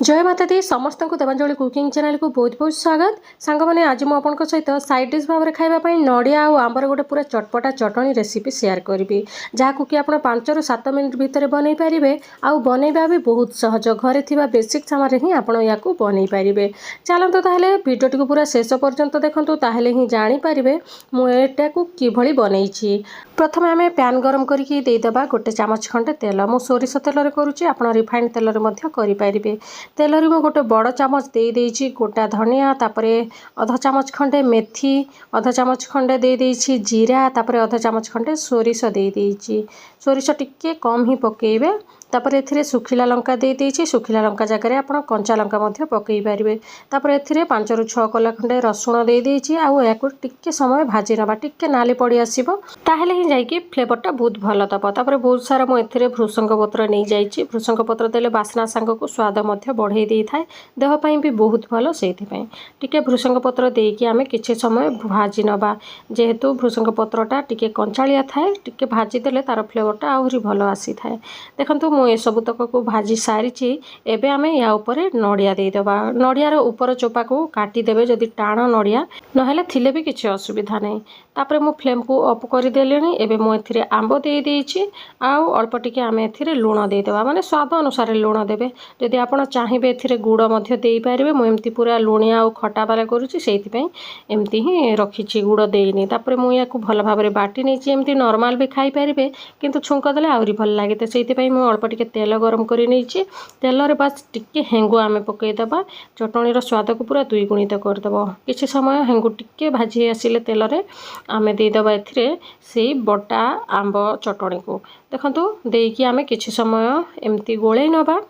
जय माता दी समस्त को देवांजलि कुकिंग चैनल को बहुत बहुत स्वागत सांग मैंने आज मुझे सहित साइड डिश भाव में खावाई नड़िया और आंबर गोटे पूरा चटपटा चटणी रेसिपी शेयर करी जहाँ कि आप 5 ରୁ 7 मिनट भितर बनई पारे आउ बनइबा भी बहुत सहज घरे थिबा बेसिक सामान ही आप बनई पारे। चलते ताहले वीडियो टी पूरा शेष पर्यंत देखूँ ताहले ही जानीपारे मुझे किभली बनई। प्रथम आम पैन गरम करके देदेबा गोटे चामच खंडे तेल मु सोरिष तेल करुच्ची आप रिफाइंड तेल करें। तेल में गोटे बड़ चामच दे देइछि गोटा धनिया तापरे अधा चामच खंडे मेथी अधा चामच खंडे दे देइछि जीरा तापरे अधा चामच खंडे सोरिष दे देइछि। सोरिष टिके कम ही पकेइबे तापर एथिरे सुखिला लंका दे देइछि सुखिला लंका जगह आपण कंचा लंका मध्य पकई पारिबे। तापर एथिरे 5 ରୁ 6 कला खंडे रसुण दे देइछि आउ याकु टिके समय भाजी नबा टिके नाली पड़ी आसीबो ताहेले ही जाईकी फ्लेवरटा बहुत भलो दबो। तापर बहुत सारा मु एथिरे भृसंग पत्र नै जाईछि भृसंग पत्र देले बासना सांग को स्वाद मध्य बढ़ई देई थाए देह पई भी बहुत भलो सेति पई टिके भृसंग पत्र देकी आमे किछि समय भाजी नबा जेहेतु भृसंग पत्रटा टिके कंचालिया थाए टिके भाजी देले तार फ्लेवरटा आहुरी भलो आसी थाए। देखंतु मु ए सब तक को भाजी सारी एबे आमे या ऊपर नड़िया देदेबा नड़ियार ऊपर चोपा को काटी देबे जदि टाण नड़िया नहेले थिले भी किछि असुविधा नै। तापर मु फ्लेम को ऑफ कर देलेनी एबे मु एथिरे आंबो दे देइछि आउ अल्प टिके आमे एथिरे लूण देदेबा माने स्वाद अनुसार लूण देबे जदि आपण चाहिबे एथिरे गुड़ मध्य देई पारिबे मु एमती पूरा लूणिया आउ खटा वाला करूछि सेति पई एमती ही रखिछि गुड़ देइनी। तापर मु याकू भल भाबरे बाटी नेछि एमती नॉर्मल भी खाई पारिबे किंतु छुंक देले आउरी भल लागे त सेति पई मु अल्प टिके तेल गरम करी नेछि तेल रे बस टिके हेंगु आमे पकई दबा चटणीर स्वाद को पूरा दुई गुणित कर दबो। किछि समय हेंगु टिके भाजी आसिले तेल रे आमे दे दबा एथिरे सेई बटा आंब चटणी को देखंतु देकी आमे किछि समय एमती गोळै नबा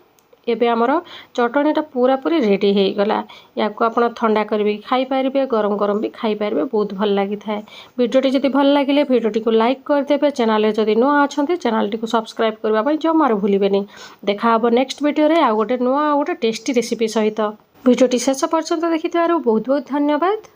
एबे आमर चटणीटा पूरा पूरी रेडी हो गला। या आपण ठंडा कर खाई पारे गरम गरम भी खाई पारे बहुत भल लगी थाए। वीडियोटी जदि भल लगे वीडियोटी को लाइक करदे चैनल जदि नुआ अच्छा चैनल टी को सब्सक्राइब करने जमार भूलें। देखा हम नेक्स्ट वीडियो रे आ गोटे नुआ गोटे टेस्टी रेसिपी सहित वीडियोटी शेष पर्यंत देखि बहुत बहुत धन्यवाद।